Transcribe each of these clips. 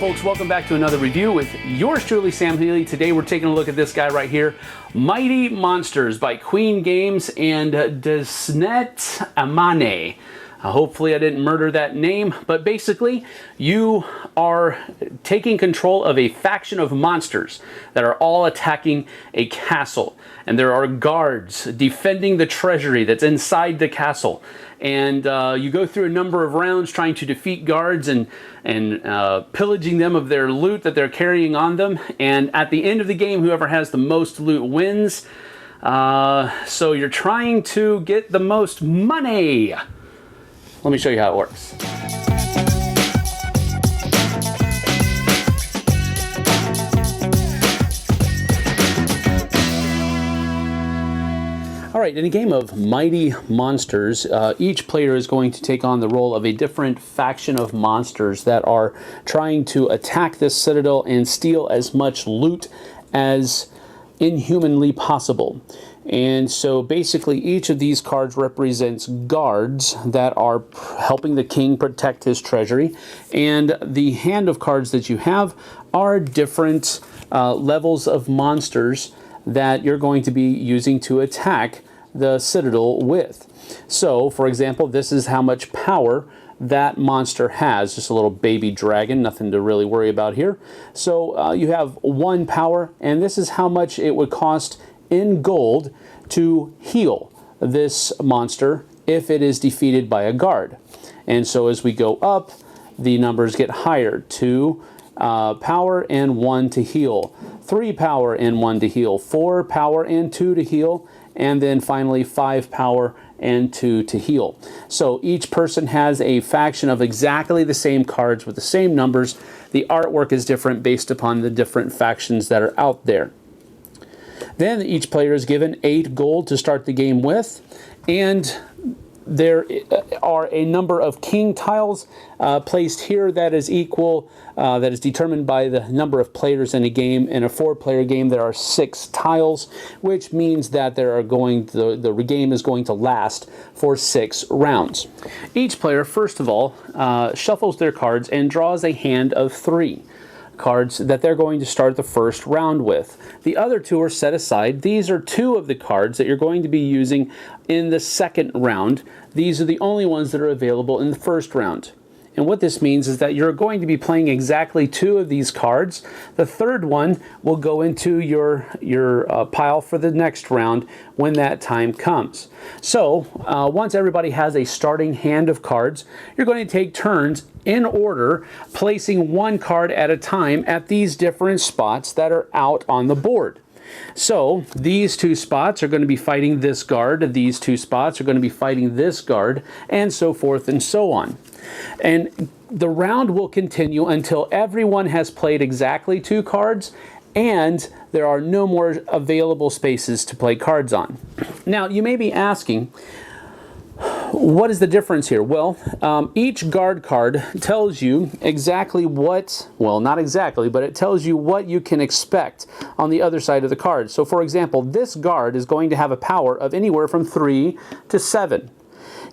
folks, welcome back to another review with yours truly, Sam Healey. Today we're taking a look at this guy right here, Mighty Monsters by Queen Games and Desnet Amane. Hopefully I didn't murder that name, but basically you are taking control of a faction of monsters that are all attacking a castle. And there are guards defending the treasury that's inside the castle. And you go through a number of rounds trying to defeat guards and pillaging them of their loot that they're carrying on them. And at the end of the game, whoever has the most loot wins. So you're trying to get the most money. Let me show you how it works. All right, in a game of Mighty Monsters, each player is going to take on the role of a different faction of monsters that are trying to attack this citadel and steal as much loot as inhumanly possible. And so basically each of these cards represents guards that are helping the king protect his treasury, and the hand of cards that you have are different levels of monsters that you're going to be using to attack the citadel with. So for example, this is how much power that monster has. Just a little baby dragon, nothing to really worry about here. So you have 1 power, and this is how much it would cost in gold to heal this monster if it is defeated by a guard. And so as we go up, the numbers get higher. 2 power and 1 to heal, 3 power and 1 to heal, 4 power and 2 to heal, and then finally 5 power and 2 to heal. So each person has a faction of exactly the same cards with the same numbers. The artwork is different based upon the different factions that are out there. Then each player is given 8 gold to start the game with, and there are a number of king tiles placed here that is equal, that is determined by the number of players in a game. In a 4-player game, there are 6 tiles, which means that the game is going to last for 6 rounds. Each player, first of all, shuffles their cards and draws a hand of 3 cards that they're going to start the first round with. The other 2 are set aside. These are 2 of the cards that you're going to be using in the second round. These are the only ones that are available in the first round. And what this means is that you're going to be playing exactly 2 of these cards. The third one will go into your pile for the next round when that time comes. So once everybody has a starting hand of cards, you're going to take turns in order, placing 1 card at a time at these different spots that are out on the board. So these 2 spots are going to be fighting this guard, these 2 spots are going to be fighting this guard, and so forth and so on. And the round will continue until everyone has played exactly 2 cards and there are no more available spaces to play cards on. Now you may be asking, what is the difference here? Well, each guard card tells you exactly what, well, not exactly, but it tells you what you can expect on the other side of the card. So for example, this guard is going to have a power of anywhere from 3 to 7.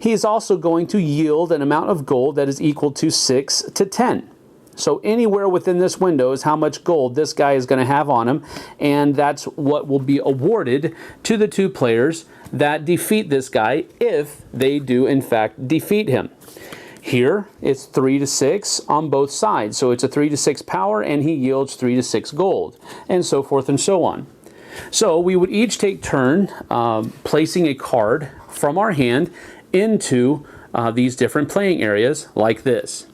He is also going to yield an amount of gold that is equal to 6 to 10. So anywhere within this window is how much gold this guy is going to have on him, and that's what will be awarded to the 2 players that defeat this guy if they do in fact defeat him. Here it's 3 to 6 on both sides, so it's a 3 to 6 power and he yields 3 to 6 gold, and so forth and so on. So we would each take turn placing a card from our hand into these different playing areas like this.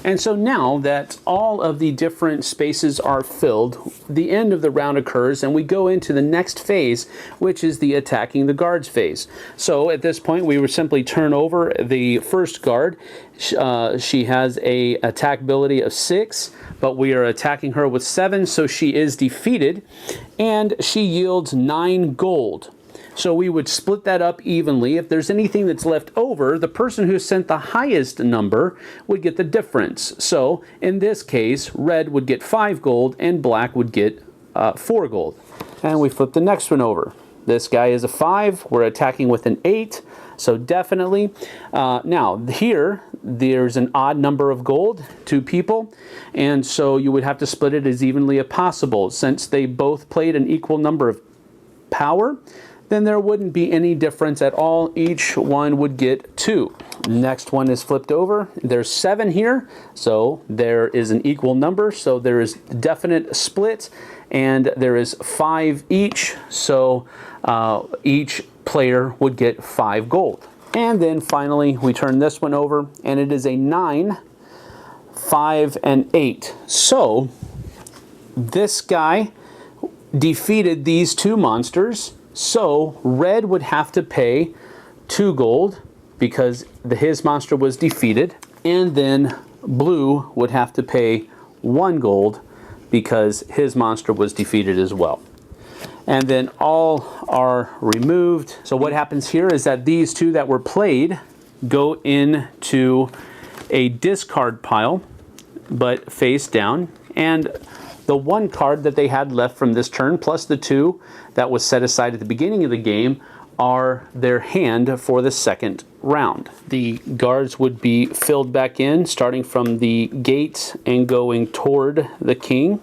And so now that all of the different spaces are filled, the end of the round occurs and we go into the next phase, which is the attacking the guards phase. So at this point we would simply turn over the first guard. She has a attack ability of 6, but we are attacking her with 7, so she is defeated and she yields 9 gold. So we would split that up evenly. If there's anything that's left over, the person who sent the highest number would get the difference. So in this case, red would get 5 gold and black would get 4 gold. And we flip the next one over. This guy is a 5. We're attacking with an 8. So definitely. Now here, there's an odd number of gold, 2 people, and so you would have to split it as evenly as possible. Since they both played an equal number of power, then there wouldn't be any difference at all. Each one would get 2. Next one is flipped over. There's 7 here, so there is an equal number, so there is definite split, and there is 5 each, so each player would get 5 gold. And then finally we turn this one over, and it is a 9, 5, and 8. So this guy defeated these 2 monsters, so red would have to pay 2 gold because his monster was defeated, and then blue would have to pay 1 gold because his monster was defeated as well. And then all are removed. So what happens here is that these 2 that were played go into a discard pile, but face down. And the 1 card that they had left from this turn, plus the 2 that was set aside at the beginning of the game, are their hand for the second round. The guards would be filled back in, starting from the gate and going toward the king,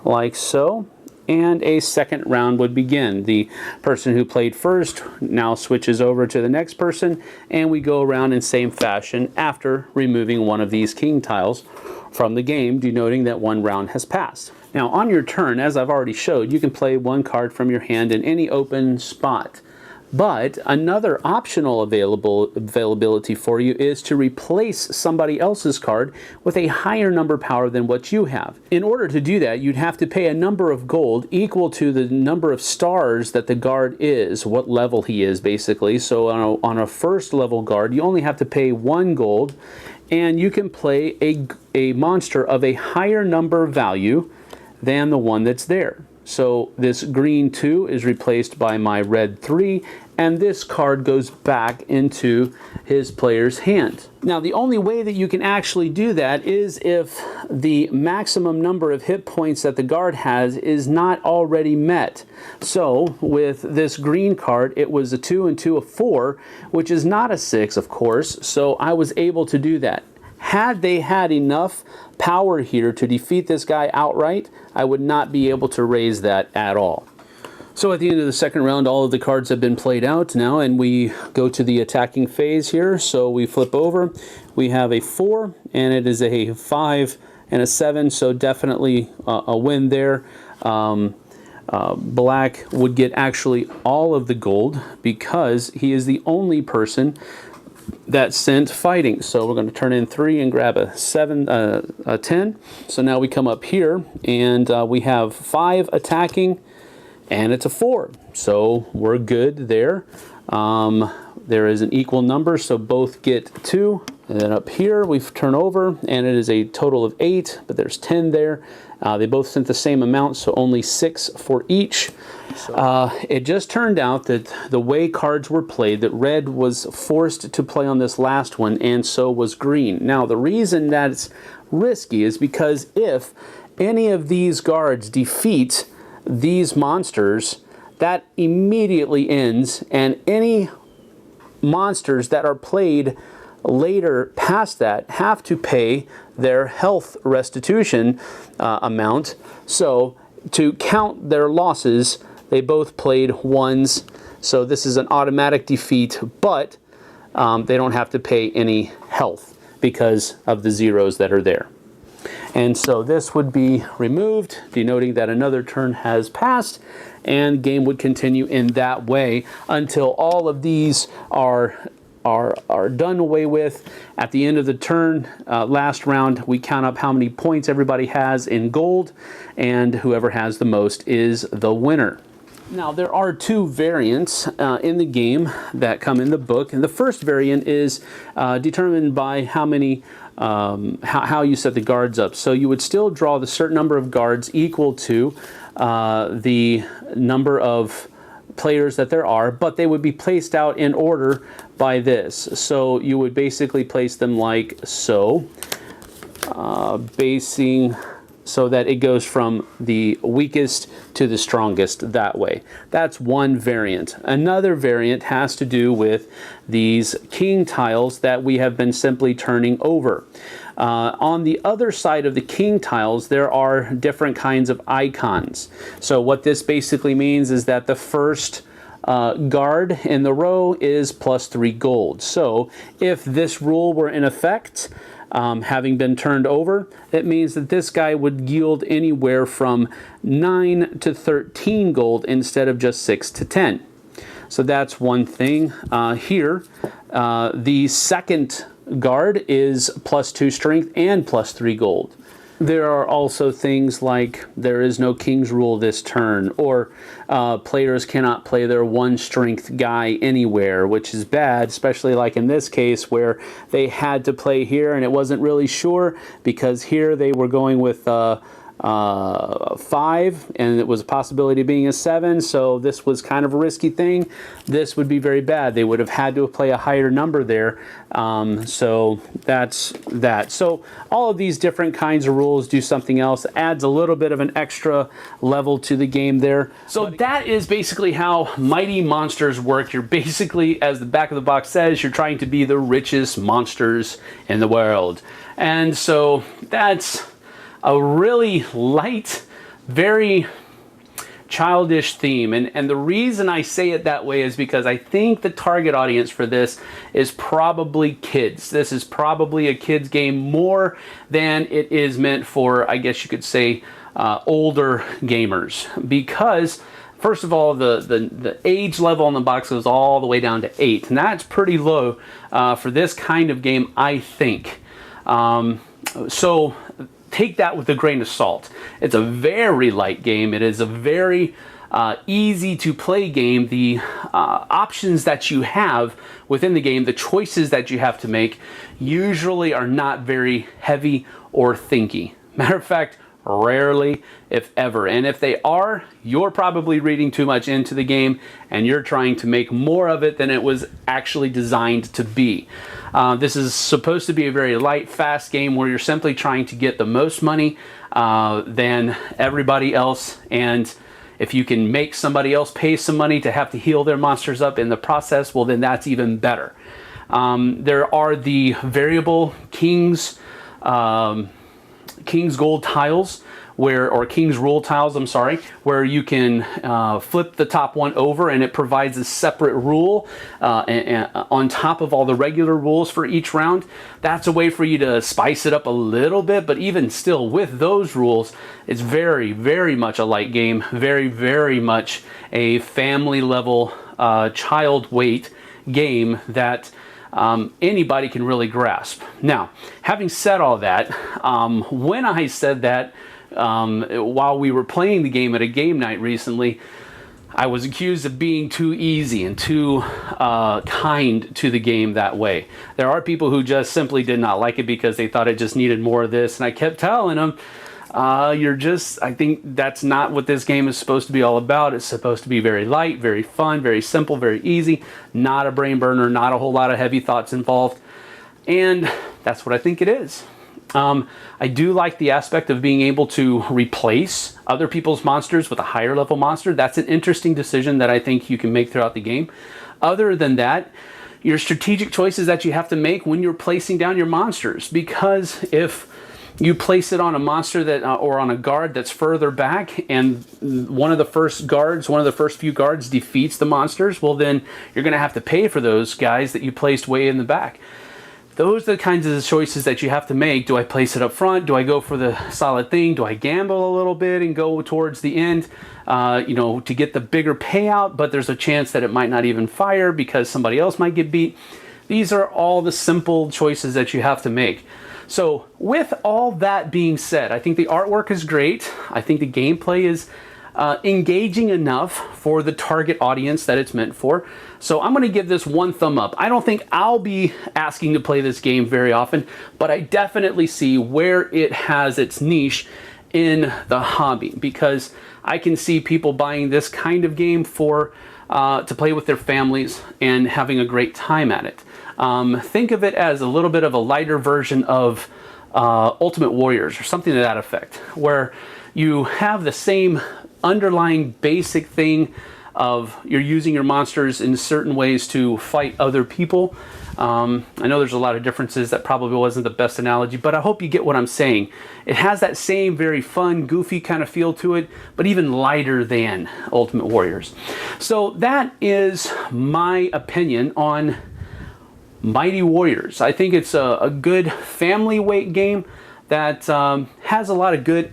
like so. And a second round would begin. The person who played first now switches over to the next person, and we go around in same fashion after removing one of these king tiles from the game, denoting that 1 round has passed. Now on your turn, as I've already showed, you can play 1 card from your hand in any open spot. But another optional availability for you is to replace somebody else's card with a higher number power than what you have. In order to do that, you'd have to pay a number of gold equal to the number of stars that the guard is, what level he is basically. So on a first level guard, you only have to pay 1 gold, and you can play a monster of a higher number value than the one that's there. So this green 2 is replaced by my red 3, and this card goes back into his player's hand. Now the only way that you can actually do that is if the maximum number of hit points that the guard has is not already met. So with this green card, it was a 2 and 2, a 4, which is not a 6, of course, so I was able to do that. Had they had enough power here to defeat this guy outright, I would not be able to raise that at all. So at the end of the second round, all of the cards have been played out now, and we go to the attacking phase here. So we flip over. We have a 4, and it is a 5 and a 7, so definitely a win there. Black would get actually all of the gold because he is the only person that sent fighting. So we're going to turn in 3 and grab a 10. So now we come up here, and we have 5 attacking, and it's a 4. So we're good there. There is an equal number, so both get 2. And then up here we turn over, and it is a total of 8, but there's 10 there. They both sent the same amount, so only 6 for each. It just turned out that the way cards were played, that red was forced to play on this last one, and so was green. Now, the reason that it's risky is because if any of these guards defeat these monsters, that immediately ends, and any monsters that are played later past that have to pay their health restitution amount. So to count their losses, they both played 1s. So this is an automatic defeat, but they don't have to pay any health because of the 0s that are there. And so this would be removed, denoting that another turn has passed, and game would continue in that way until all of these are done away with. At the end of the turn, last round, we count up how many points everybody has in gold, and whoever has the most is the winner. Now, there are 2 variants in the game that come in the book, and the first variant is determined by how many how you set the guards up. So you would still draw the certain number of guards equal to the number of players that there are, but they would be placed out in order by this. So you would basically place them like so, basing so that it goes from the weakest to the strongest that way. That's one variant. Another variant has to do with these king tiles that we have been simply turning over. On the other side of the king tiles, there are different kinds of icons. So what this basically means is that the first guard in the row is +3 gold. So if this rule were in effect, having been turned over, it means that this guy would yield anywhere from 9 to 13 gold instead of just 6 to 10. So that's one thing. Here, the second guard is +2 strength and +3 gold. There are also things like there is no king's rule this turn, or players cannot play their 1 strength guy anywhere, which is bad, especially like in this case where they had to play here and it wasn't really sure because here they were going with 5 and it was a possibility of being a 7, so this was kind of a risky thing. This would be very bad. They would have had to play a higher number there, so that's that. So all of these different kinds of rules do something else, adds a little bit of an extra level to the game there. So that is basically how Mighty Monsters work. You're basically, as the back of the box says, you're trying to be the richest monsters in the world. And so that's a really light, very childish theme. And the reason I say it that way is because I think the target audience for this is probably kids. This is probably a kids game more than it is meant for, I guess you could say, older gamers. Because first of all, the age level on the box goes all the way down to 8. And that's pretty low for this kind of game, I think. So take that with a grain of salt. It's a very light game. It is a very easy to play game. The options that you have within the game, the choices that you have to make, usually are not very heavy or thinky. Matter of fact, rarely, if ever. And if they are, you're probably reading too much into the game and you're trying to make more of it than it was actually designed to be. This is supposed to be a very light, fast game where you're simply trying to get the most money than everybody else, and if you can make somebody else pay some money to have to heal their monsters up in the process, well then that's even better. There are the variable King's Gold tiles, or King's Rule tiles, I'm sorry, where you can flip the top one over and it provides a separate rule on top of all the regular rules for each round. That's a way for you to spice it up a little bit, but even still with those rules, it's very, very much a light game, very, very much a family level child weight game that anybody can really grasp. Now, having said all that, when I said that, while we were playing the game at a game night recently, I was accused of being too easy and too kind to the game that way. There are people who just simply did not like it because they thought it just needed more of this, and I kept telling them, I think that's not what this game is supposed to be all about. It's supposed to be very light, very fun, very simple, very easy, not a brain burner, not a whole lot of heavy thoughts involved, and that's what I think it is. I do like the aspect of being able to replace other people's monsters with a higher level monster. That's an interesting decision that I think you can make throughout the game. Other than that, your strategic choices that you have to make when you're placing down your monsters, because if you place it on a monster that or on a guard that's further back and one of the first few guards defeats the monsters, well then you're going to have to pay for those guys that you placed way in the back. Those are the kinds of choices that you have to make. Do I place it up front? Do I go for the solid thing? Do I gamble a little bit and go towards the end, to get the bigger payout, but there's a chance that it might not even fire because somebody else might get beat? These are all the simple choices that you have to make. So with all that being said, I think the artwork is great. I think the gameplay is engaging enough for the target audience that it's meant for. So I'm going to give this 1 thumb up. I don't think I'll be asking to play this game very often, but I definitely see where it has its niche in the hobby, because I can see people buying this kind of game for to play with their families and having a great time at it. Think of it as a little bit of a lighter version of Ultimate Warriors or something to that effect, where you have the same underlying basic thing of you're using your monsters in certain ways to fight other people. I know there's a lot of differences. That probably wasn't the best analogy, but I hope you get what I'm saying. It has that same very fun, goofy kind of feel to it, but even lighter than Ultimate Warriors. So that is my opinion on Mighty Warriors. I think it's a good family weight game that has a lot of good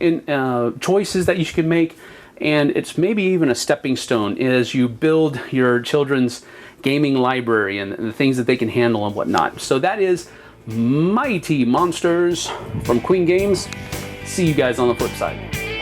choices that you can make, and it's maybe even a stepping stone as you build your children's gaming library and the things that they can handle and whatnot. So that is Mighty Monsters from Queen Games. See you guys on the flip side.